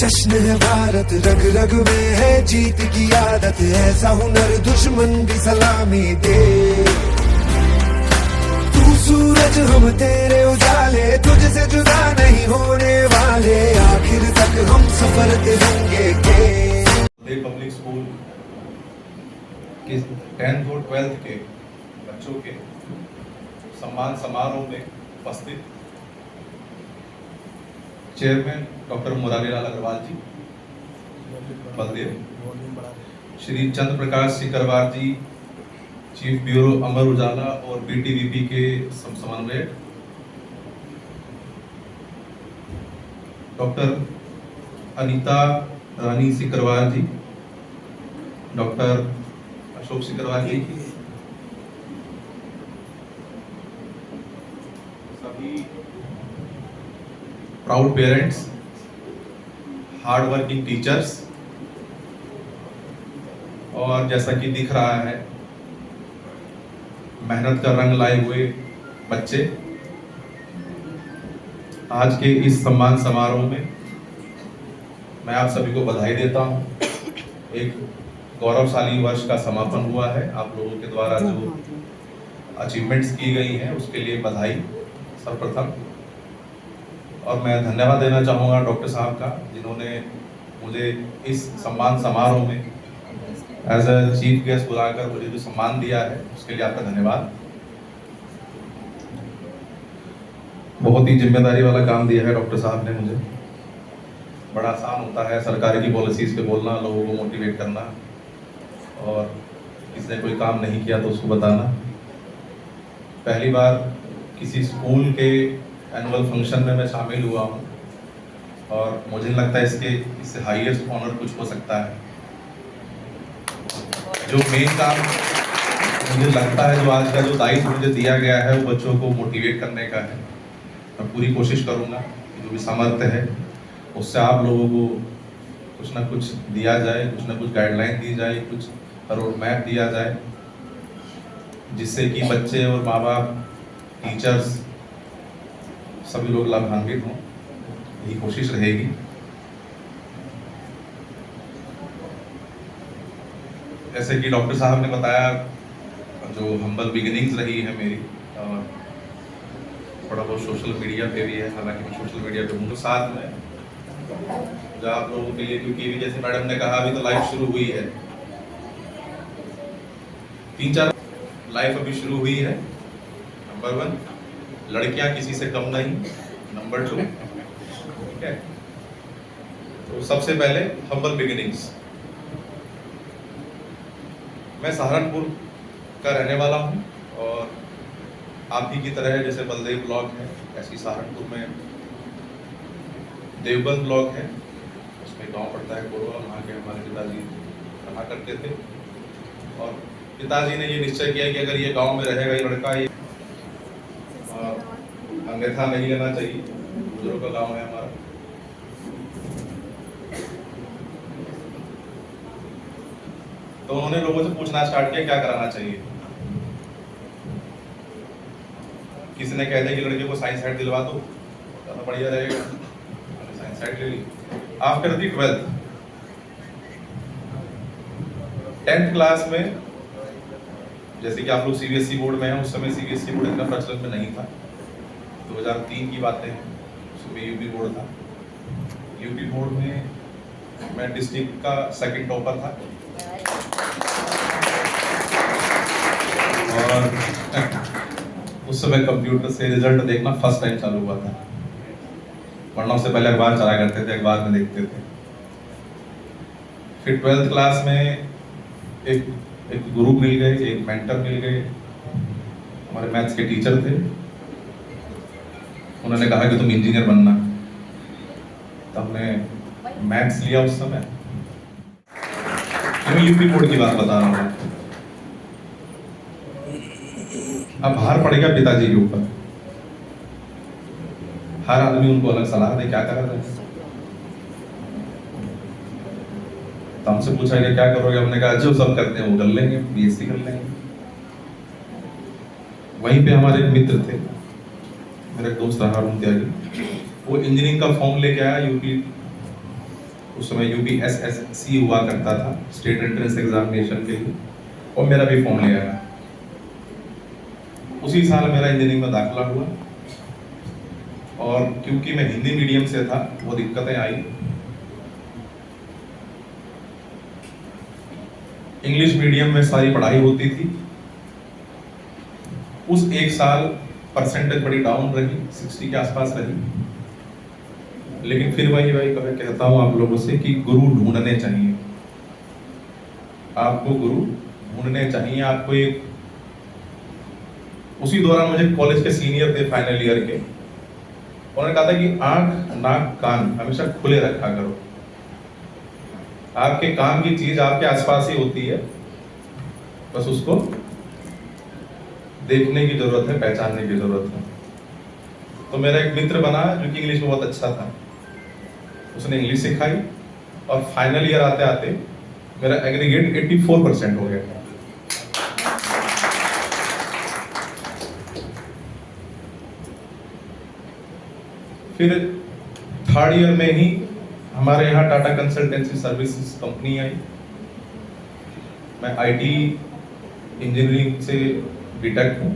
जश्न है भारत, रग रग में है जीत की आदत, ऐसा हुनर दुश्मन भी सलामी दे। तू सूरज हम तेरे उजाले, तुझसे जुदा नहीं होने वाले, आखिर तक हम सफर तिरंगे के। पब्लिक स्कूल के 10th और 12th के बच्चों के सम्मान समारोह में उपस्थित चेयरमैन डॉक्टर मुरारीलाल अग्रवाल जी, बलदेव, श्री चंद्र प्रकाश सिकरवार जी, चीफ ब्यूरो अमर उजाला और बीटीवीपी के समन्वयक, डॉक्टर अनीता रानी सिकरवार जी, डॉक्टर अशोक सिकरवार जी, सभी proud parents, hard working teachers और जैसा कि दिख रहा है मेहनत का रंग लाए हुए बच्चे, आज के इस सम्मान समारोह में मैं आप सभी को बधाई देता हूं। एक गौरवशाली वर्ष का समापन हुआ है। आप लोगों के द्वारा जो अचीवमेंट्स की गई हैं उसके लिए बधाई सर्वप्रथम। और मैं धन्यवाद देना चाहूँगा डॉक्टर साहब का, जिन्होंने मुझे इस सम्मान समारोह में एज अ चीफ गेस्ट बुलाकर मुझे जो सम्मान दिया है उसके लिए आपका धन्यवाद। बहुत ही जिम्मेदारी वाला काम दिया है डॉक्टर साहब ने मुझे। बड़ा आसान होता है सरकार की पॉलिसीज पे बोलना, लोगों को मोटिवेट करना, और किसी ने कोई काम नहीं किया तो उसको बताना। पहली बार किसी स्कूल के एनुअल फंक्शन में मैं शामिल हुआ हूँ और मुझे लगता है इससे हाईएस्ट ऑनर कुछ हो सकता है। जो मेन काम मुझे लगता है, जो आज का जो दायित्व मुझे दिया गया है वो बच्चों को मोटिवेट करने का है। मैं पूरी कोशिश करूँगा कि जो भी सामर्थ्य है उससे आप लोगों को कुछ ना कुछ दिया जाए, कुछ ना कुछ गाइडलाइन दी जाए, कुछ रोड मैप दिया जाए, जिससे कि बच्चे और माँ बाप, टीचर्स, सभी लोग लाभान्वित हों। यही कोशिश रहेगी। जैसे कि डॉक्टर साहब ने बताया, जो हम्बल बिगिनिंग्स रही है मेरी, और थोड़ा बहुत सोशल मीडिया पे भी है, हालांकि मैं सोशल मीडिया पे हूँ साथ में, जो आप लोगों के लिए, क्योंकि जैसे मैडम ने कहा अभी तो लाइफ शुरू हुई है, 3-4 लाइफ अभी शुरू हुई है। नंबर 1, लड़कियां किसी से कम नहीं। नंबर 2, ठीक है, तो सबसे पहले हम्बल बिगिनिंग्स। मैं सहारनपुर का रहने वाला हूं और आप ही की तरह जैसे बलदेव ब्लॉक है, ऐसी सहारनपुर में देवबंद ब्लॉक है, उसमें गांव पड़ता है कोरवा। वहाँ के हमारे पिताजी रहा करते थे और पिताजी ने ये निश्चय किया कि अगर ये गांव में रहेगा ये लड़का, ये अन्यथा नहीं लेना चाहिए। बुजुर्गों का गांव है हमारा। तो उन्होंने लोगों से पूछना स्टार्ट किया क्या कराना चाहिए। किसी ने कह दिया कि लड़के को साइंस साइड दिलवा दो, ज़्यादा बढ़िया रहेगा। मैंने साइंस साइड ले ली। After the 12th 10th class में, जैसे कि आप लोग सीबीएसई बोर्ड में हैं, उस समय सीबीएसई बोर्ड इतना प्रचलन में नहीं था। 2003 की बातें हैं, उसमें यूपी बोर्ड था। यूपी बोर्ड में मैं डिस्ट्रिक्ट का 2nd टॉपर था और उस समय कंप्यूटर से रिजल्ट देखना फर्स्ट टाइम चालू हुआ था, वरना उससे पहले अखबार चला करते थे, अखबार में देखते थे। फिर 12th क्लास में एक गुरु मिल गए, एक मेंटर मिल गए, हमारे मैथ्स के टीचर थे। उन्होंने कहा कि तुम इंजीनियर बनना। तो हमने मैथ्स लिया उस समय। मैं यूपी बोर्ड की बात बता रहा हूँ। अब भार पड़ेगा पिताजी के ऊपर। हर आदमी उनको अलग सलाह दे, क्या करा जाए। तो हमसे पूछा कि क्या करोगे, हमने कहा जो सब करते हैं वो कर लेंगे, बीएससी कर लेंगे। वहीं पे हमारे एक मित्र थे, मेरा एक दोस्त रहा अरुण त्यागी, वो इंजीनियरिंग का फॉर्म लेके आया यूपी, उस समय यूपी SSC हुआ करता था, स्टेट एंट्रेंस एग्जामिनेशन के लिए, और मेरा भी फॉर्म ले आया। उसी साल मेरा इंजीनियरिंग में दाखिला हुआ, और क्योंकि मैं हिंदी मीडियम से था वो दिक्कतें आई। इंग्लिश मीडियम में सारी पढ़ाई होती थी। उस एक साल परसेंटेज बड़ी डाउन रही, 60 के आसपास रही। लेकिन फिर वही कहता हूं आप लोगों से कि गुरु ढूंढने चाहिए, आपको गुरु ढूंढने चाहिए। आपको एक, उसी दौरान मुझे कॉलेज के सीनियर थे फाइनल ईयर के, उन्होंने कहा था कि आंख नाक कान हमेशा खुले रखा करो। आपके काम की चीज आपके आसपास ही होती है, बस उसको देखने की जरूरत है, पहचानने की जरूरत है। तो मेरा एक मित्र बना जो कि इंग्लिश में बहुत अच्छा था, उसने इंग्लिश सिखाई, और फाइनल ईयर आते आते मेरा एग्रीगेट 84% हो गया। फिर थर्ड ईयर में ही हमारे यहाँ टाटा कंसल्टेंसी सर्विसेज कंपनी आई। मैं IT इंजीनियरिंग से बीटेक हूँ।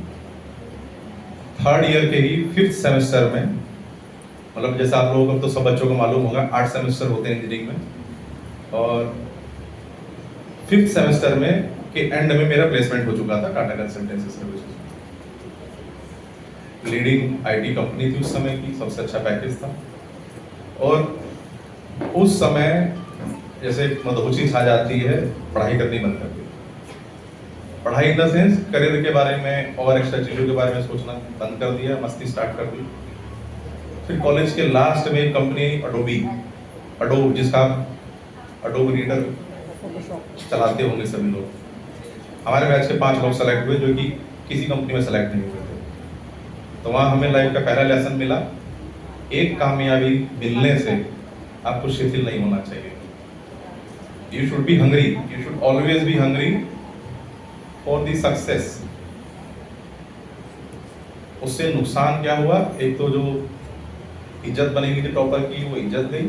थर्ड ईयर के ही 5th सेमेस्टर में, मतलब जैसा आप लोगों को तो सब बच्चों को मालूम होगा 8 सेमेस्टर होते हैं इंजीनियरिंग में, और 5th सेमेस्टर में के एंड में मेरा प्लेसमेंट हो चुका था Tata consultancy services. Leading IT company थी उस समय की, सबसे अच्छा पैकेज था। और उस समय जैसे मदहोशी छा जाती है, पढ़ाई करनी बंद कर दी। पढ़ाई इन द सेंस करियर के बारे में और एक्स्ट्रा चीजों के बारे में सोचना बंद कर दिया, मस्ती स्टार्ट कर दी। फिर कॉलेज के लास्ट में कंपनी अडोब, जिसका अडोब रीडर चलाते होंगे सभी लोग, हमारे बैच के 5 लोग सेलेक्ट हुए जो कि किसी कंपनी में सेलेक्ट नहीं हुए थे। तो वहाँ हमें लाइफ का पहला लेसन मिला, एक कामयाबी मिलने से आपको शिथिल नहीं होना चाहिए। You should be hungry, you should always be hungry for the success. उससे नुकसान क्या हुआ, एक तो जो इज्जत बनेगी थी टॉपर की, वो इज्जत गई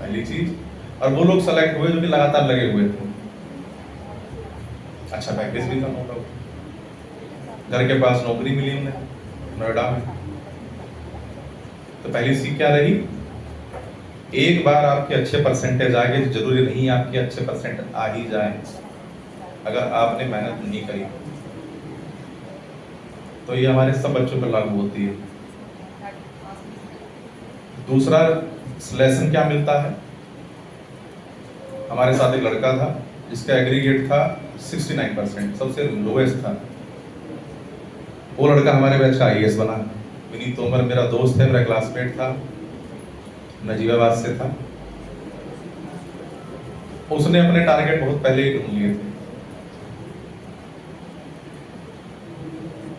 पहली चीज, और वो लोग सेलेक्ट हुए जो कि लगातार लगे हुए थे। अच्छा पैकेज भी था, नो डाउट। घर के पास नौकरी मिली उन्हें नोएडा में। तो पहली सीख क्या रही, एक बार आपके अच्छे परसेंटेज आ गए, जरूरी नहीं आपके अच्छे परसेंट आ ही जाए अगर आपने मेहनत नहीं करी। तो ये हमारे सब बच्चों पर लागू होती है। दूसरा लेसन क्या मिलता है, हमारे साथ एक लड़का था जिसका एग्रीगेट था 69%, सबसे लोएस्ट था। वो लड़का हमारे बैच का IAS बना। विनीत तोमर मेरा दोस्त है, मेरा क्लासमेट था, नजीबाबाद से था। उसने अपने टारगेट बहुत पहले ही ढूंढ लिए थे।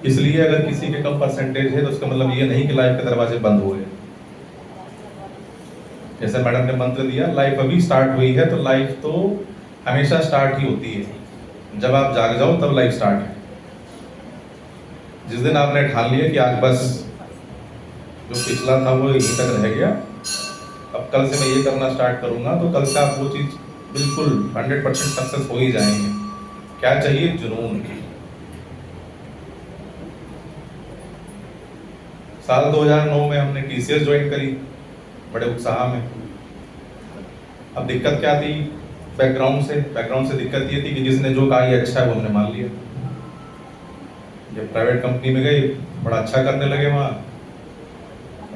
इसलिए अगर किसी के कम परसेंटेज है तो उसका मतलब ये नहीं कि लाइफ के दरवाजे बंद हो गए। जैसे मैडम ने मंत्र दिया, लाइफ अभी स्टार्ट हुई है, तो लाइफ तो हमेशा स्टार्ट ही होती है। जब आप जाग जाओ तब लाइफ स्टार्ट है। जिस दिन आपने ठान लिया कि आज बस जो पिछला था वो यहीं तक रह गया, अब कल से मैं ये करना स्टार्ट करूंगा, तो कल से आप वो चीज बिल्कुल 100% सक्सेस हो ही जाएंगे। क्या चाहिए, जुनून। साल 2009 में हमने TCS ज्वाइन करी बड़े उत्साह में। अब दिक्कत क्या थी, बैकग्राउंड से दिक्कत ये थी कि जिसने जो कहा ये अच्छा है वो हमने मान लिया। जब प्राइवेट कंपनी में गए, बड़ा अच्छा करने लगे वहाँ,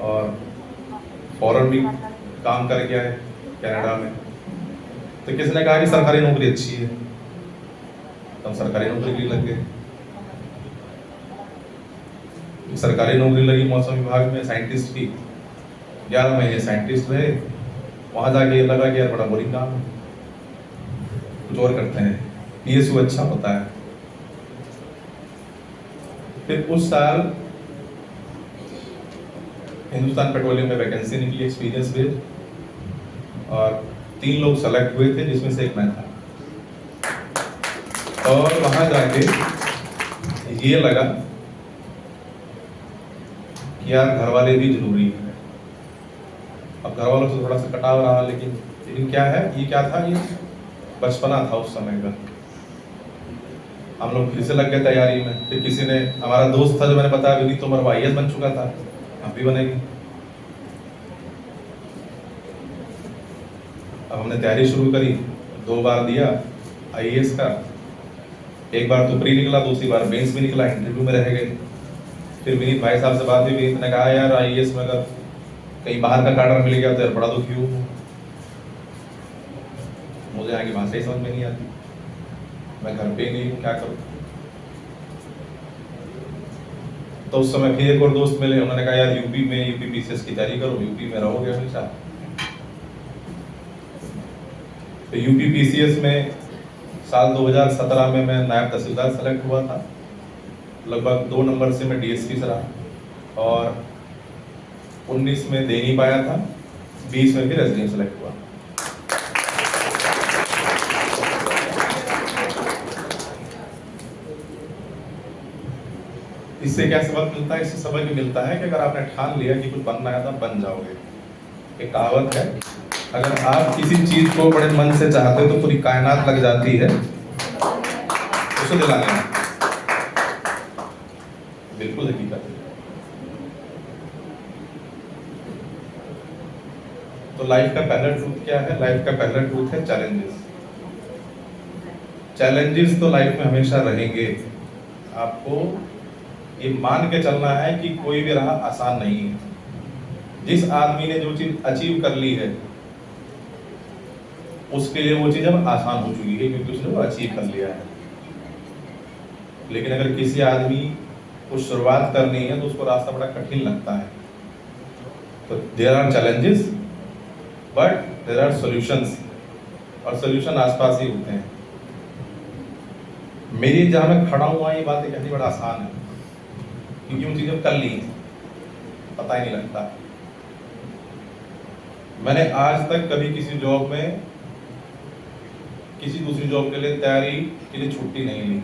और फॉरेन भी काम करके आए कनाडा में। तो किसी ने कहा कि सरकारी नौकरी अच्छी है, तो हम सरकारी नौकरी के लिए लग गए। सरकारी नौकरी लगी मौसम विभाग में साइंटिस्ट की, 11 महीने साइंटिस्ट रहे। वहां जाके ये लगा कि यार बड़ा बोरिंग काम है, कुछ और करते हैं, PSU अच्छा होता है। फिर उस साल हिंदुस्तान पेट्रोलियम में वैकेंसी निकली एक्सपीरियंस बेस्ड, और 3 लोग सेलेक्ट हुए थे जिसमें से एक मैं था। और वहां जाके ये लगा कि यार घर वाले भी जरूरी है। अब घर वालों से थोड़ा सा कटाव रहा, लेकिन क्या है, ये क्या था, ये बचपना था उस समय का। हम लोग फिर से लग गए तैयारी में। फिर किसी ने, हमारा दोस्त था जो मैंने बताया विनीत तोमर, वो IAS बन चुका था, आप भी बनेगी। अब हमने तैयारी शुरू करी, 2 बार दिया IAS का, एक बार तो प्री निकला, दूसरी बार मेंस भी निकला, इंटरव्यू में रह गए। फिर विनीत भाई साहब से बात हुई, विनीत ने कहा यार IAS में अगर कहीं बाहर का कार्डर मिल गया तो यार बड़ा दुखी हूँ, मुझे आगे भाषा ही समझ में नहीं आती, मैं घर पे ही नहीं हूँ, क्या करूँ। तो उस समय फिर एक और दोस्त मिले, उन्होंने कहा यार यूपी PCS की तैयारी करो, यूपी में रहोगे हमेशा। तो यूपी PCS में साल 2017 में मैं नायब तहसीलदार सेलेक्ट हुआ था। लगभग 2 नंबर से मैं DSP से रहा, और 19 में दे नहीं पाया था, 20 में फिर SDM सेलेक्ट हुआ। इससे क्या सबक मिलता है? इससे सबक ये मिलता है कि अगर आपने ठान लिया कि कुछ बनना है तो बन जाओगे। एक कहावत है, अगर आप किसी चीज को बड़े मन से चाहते हो तो पूरी कायनात लग जाती है उसे दिलाने में। बिल्कुल हकीकत है। तो लाइफ का पहला ट्रूथ क्या है? लाइफ का पहला ट्रूथ है चैलेंजेस। चैलेंजेस तो लाइफ में हमेशा रहेंगे। आपको ये मान के चलना है कि कोई भी राह आसान नहीं है। जिस आदमी ने जो चीज अचीव कर ली है उसके लिए वो चीज अब आसान हो चुकी है, क्योंकि उसने वो अचीव कर लिया है। लेकिन अगर किसी आदमी को शुरुआत करनी है तो उसको रास्ता बड़ा कठिन लगता है। तो there are challenges but there are solutions, और सॉल्यूशन आसपास ही होते हैं। मेरी जहां मैं खड़ा हुआ ये बातें कहनी बड़ा आसान है, क्योंकि वो चीजें कर ली पता ही नहीं लगता। मैंने आज तक कभी किसी जॉब में किसी दूसरी जॉब के लिए तैयारी के लिए छुट्टी नहीं ली।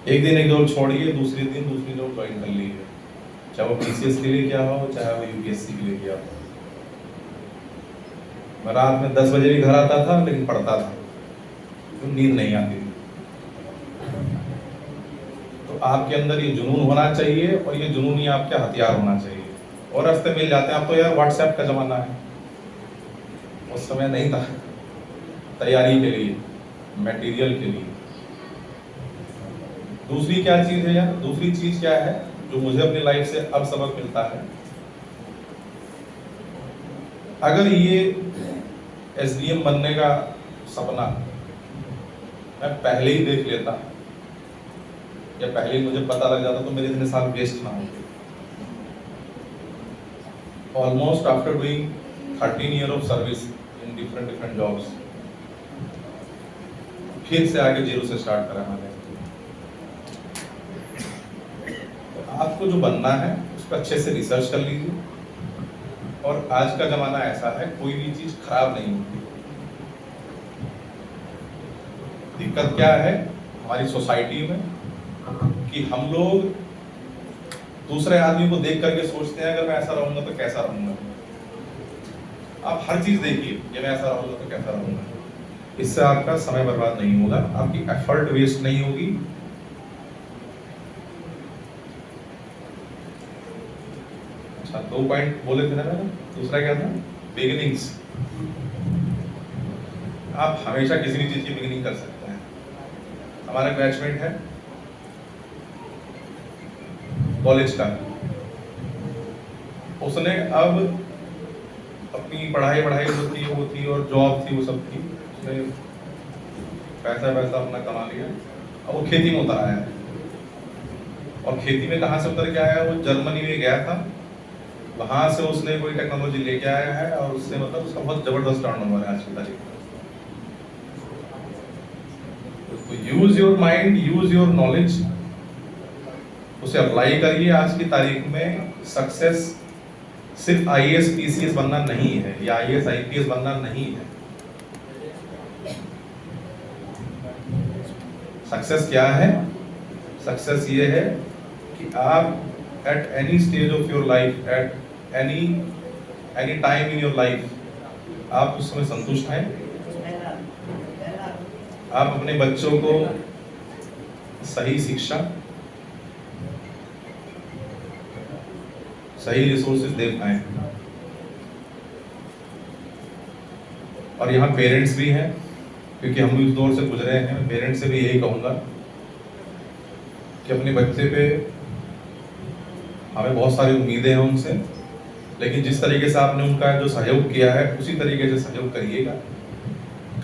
एक दिन एक जॉब छोड़ी है, दूसरे दिन दूसरी जॉब ज्वाइन कर ली है, चाहे वो PCS के लिए किया हो, चाहे वो UPSC के लिए किया हो। मैं रात में 10 बजे भी घर आता था, लेकिन पढ़ता था, तो नींद नहीं आती थी। तो आपके अंदर ये जुनून होना चाहिए, और ये जुनून ही आपका हथियार होना चाहिए। और रास्ते मिल जाते हैं। अब तो यार WhatsApp का जमाना है, उस समय नहीं था। तैयारी के लिए, मटेरियल के लिए। दूसरी क्या चीज है यार? दूसरी चीज क्या है जो मुझे अपनी लाइफ से अब सबक मिलता है? अगर ये SDM बनने का सपना मैं पहले ही देख लेता या पहले ही मुझे पता लग जाता तो मेरे इतने साल वेस्ट ना होते। Almost after doing 13 years of service in different jobs, फिर से आगे जीरो से स्टार्ट करा मैंने। तो आपको जो बनना है उसको अच्छे से रिसर्च कर लीजिए। और आज का जमाना ऐसा है, कोई भी चीज खराब नहीं होती। दिक्कत क्या है हमारी सोसाइटी में कि हम लोग दूसरे आदमी को देख करके सोचते हैं अगर मैं ऐसा रहूंगा तो कैसा रहूंगा। आप हर चीज देखिए, ये मैं ऐसा रहूंगा तो कैसा रहूंगा। इससे आपका समय बर्बाद नहीं होगा, आपकी एफर्ट वेस्ट नहीं होगी। अच्छा, 2 पॉइंट बोले थे ना मैंने। दूसरा क्या था? बिगिनिंग्स। आप हमेशा किसी भी चीज की बिगिनिंग कर सकते हैं। हमारा बैचमेट है कॉलेज का, उसने अब अपनी पढ़ाई जो थी और जॉब थी वो सब थी, उसने पैसा अपना कमा लिया। अब वो खेती में उतर आया है। और खेती में कहाँ से उतर के आया? वो जर्मनी में गया था, वहां से उसने कोई टेक्नोलॉजी लेके आया है, और उससे मतलब उसका बहुत जबरदस्त टर्नओवर है आज की तारीख में। तो use your mind, use your knowledge, उसे अप्लाई करिए। आज की तारीख में सक्सेस सिर्फ IAS PCS बनना नहीं है या IAS IPS बनना नहीं है। सक्सेस क्या है? सक्सेस ये है कि आप at any stage of your life, at any time in your life, आप उस समय संतुष्ट हैं। आप अपने बच्चों को सही शिक्षा, सही रिसोर्सेज दे पाए। और यहाँ पेरेंट्स भी हैं, क्योंकि हम इस दौर से गुजरे हैं। पेरेंट्स से भी यही कहूँगा कि अपने बच्चे पे हमें बहुत सारी उम्मीदें हैं उनसे, लेकिन जिस तरीके से आपने उनका जो सहयोग किया है उसी तरीके से सहयोग करिएगा।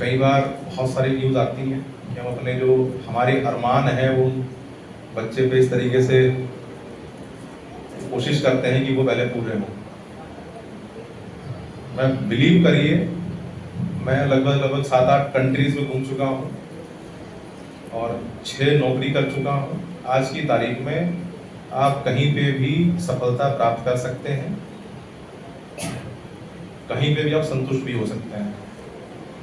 कई बार बहुत सारी न्यूज़ आती हैं कि हम अपने जो हमारे अरमान है वो बच्चे पे इस तरीके से कोशिश करते हैं कि वो पहले पूरे हों। मैं बिलीव करिए, मैं लगभग 7-8 कंट्रीज में घूम चुका हूँ और 6 नौकरी कर चुका हूँ। आज की तारीख में आप कहीं पे भी सफलता प्राप्त कर सकते हैं, कहीं पे भी आप संतुष्ट भी हो सकते हैं।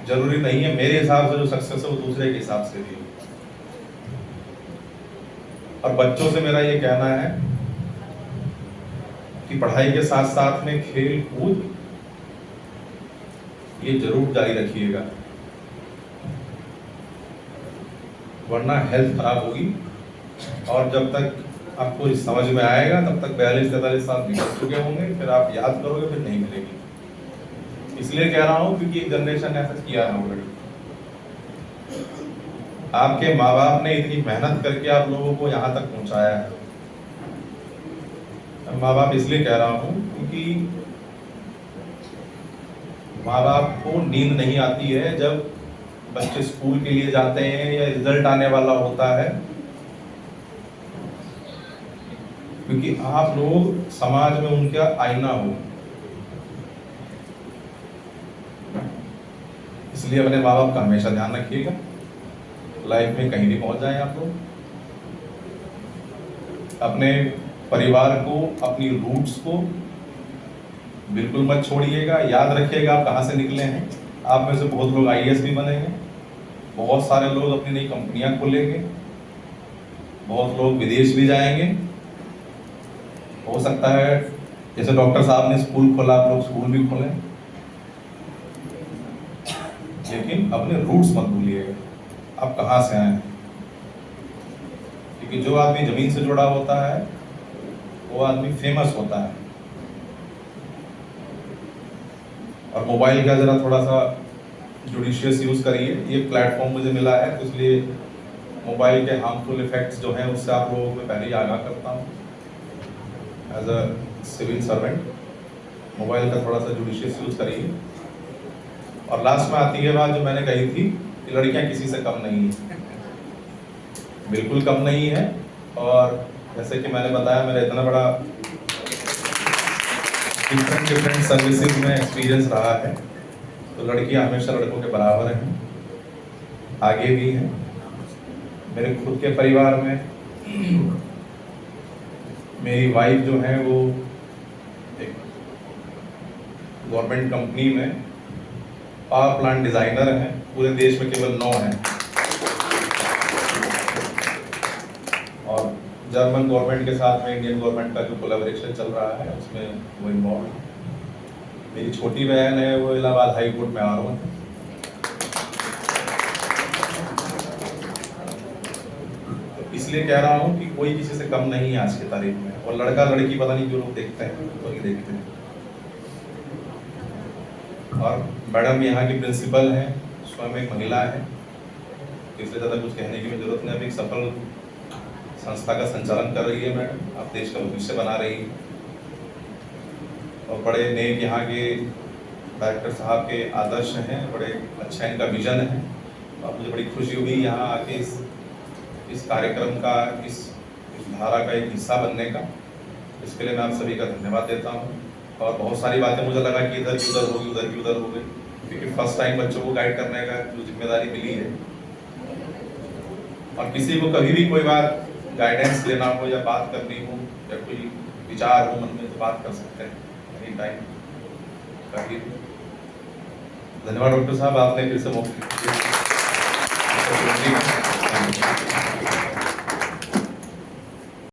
जरूरी नहीं है मेरे हिसाब से जो सक्सेस है वो दूसरे के हिसाब से भी। और बच्चों से मेरा ये कहना है कि पढ़ाई के साथ साथ में खेल कूद ये जरूर जारी रखिएगा, वरना हेल्थ खराब होगी। और जब तक आपको समझ में आएगा तब तक 42-43 साल निकल चुके होंगे, फिर आप याद करोगे, फिर नहीं मिलेगी। इसलिए कह रहा हूं क्योंकि एक जनरेशन ने ऐसा किया है ऑलरेडी। आपके माँ बाप ने इतनी मेहनत करके आप लोगों को यहाँ तक पहुंचाया है। माँ बाप इसलिए कह रहा हूँ क्योंकि माँ बाप को नींद नहीं आती है जब बच्चे स्कूल के लिए जाते हैं या रिजल्ट आने वाला होता है, क्योंकि आप लोग समाज में उनका आईना हो। इसलिए अपने माँ बाप का हमेशा ध्यान रखिएगा, लाइफ में कहीं भी पहुंच जाए आप लोग। अपने परिवार को, अपनी रूट्स को बिल्कुल मत छोड़िएगा। याद रखिएगा आप कहाँ से निकले हैं। आप में से बहुत लोग IAS भी बनेंगे, बहुत सारे लोग अपनी नई कंपनियां खोलेंगे, बहुत लोग विदेश भी जाएंगे। हो सकता है जैसे डॉक्टर साहब ने स्कूल खोला, आप लोग स्कूल भी खोलें। लेकिन अपने रूट्स मत भूलिएगा, आप कहाँ से आए हैं। क्योंकि जो आदमी जमीन से जुड़ा होता है वो आदमी फेमस होता है। और मोबाइल का जरा थोड़ा सा जुडिशियस यूज करिए। ये प्लेटफॉर्म मुझे मिला है तो इसलिए मोबाइल के हार्मफुल इफेक्ट्स जो हैं उससे आप लोगों को पहले ही आगाह करता हूँ। As a civil servant mobile का थोड़ा सा जुडिशियस यूज करिए। और लास्ट में आती है बात जो मैंने कही थी कि लड़कियां किसी से कम नहीं है, बिल्कुल कम नहीं है। और जैसे कि मैंने बताया मेरा इतना बड़ा डिफरेंट सर्विसेज में एक्सपीरियंस रहा है, तो लड़कियां हमेशा लड़कों के बराबर हैं, आगे भी हैं। मेरे खुद के परिवार में मेरी वाइफ जो है वो एक गवर्नमेंट कंपनी में पावर प्लांट डिजाइनर हैं। पूरे देश में केवल 9 हैं। और जर्मन गवर्नमेंट के साथ में इंडियन गवर्नमेंट का जो कोलैबोरेशन चल रहा है उसमें वो इन्वॉल्व है। मेरी छोटी बहन है वो इलाहाबाद हाई कोर्ट में आरोप है। तो इसलिए कह रहा हूँ कि कोई किसी से कम नहीं है आज की तारीख में। और लड़का लड़की पता नहीं क्यों लोग देखते हैं, तो नहीं देखते हैं। और मैडम यहाँ की प्रिंसिपल हैं, स्वयं एक महिला है, इसलिए ज़्यादा कुछ कहने की जरूरत नहीं। अभी एक सफल संस्था का संचालन कर रही है मैडम, आप देश का भविष्य बना रही है। और बड़े नेक यहाँ के डायरेक्टर साहब के आदर्श हैं, बड़े अच्छा इनका विजन है। और मुझे बड़ी खुशी हुई यहाँ आके इस कार्यक्रम का, इस धारा का एक हिस्सा बनने का। इसके लिए मैं आप सभी का धन्यवाद देता हूँ। और बहुत सारी बातें मुझे लगा कि इधर की उधर होगी, उधर की उधर हो गई, क्योंकि फर्स्ट टाइम बच्चों को गाइड करने का जो जिम्मेदारी मिली है। और किसी को कभी भी कोई बात गाइडेंस लेना हो या बात करनी हो या कोई विचार हो मन में तो बात कर सकते हैं एनी टाइम। धन्यवाद डॉक्टर साहब, आपने फिर से मौका दिया।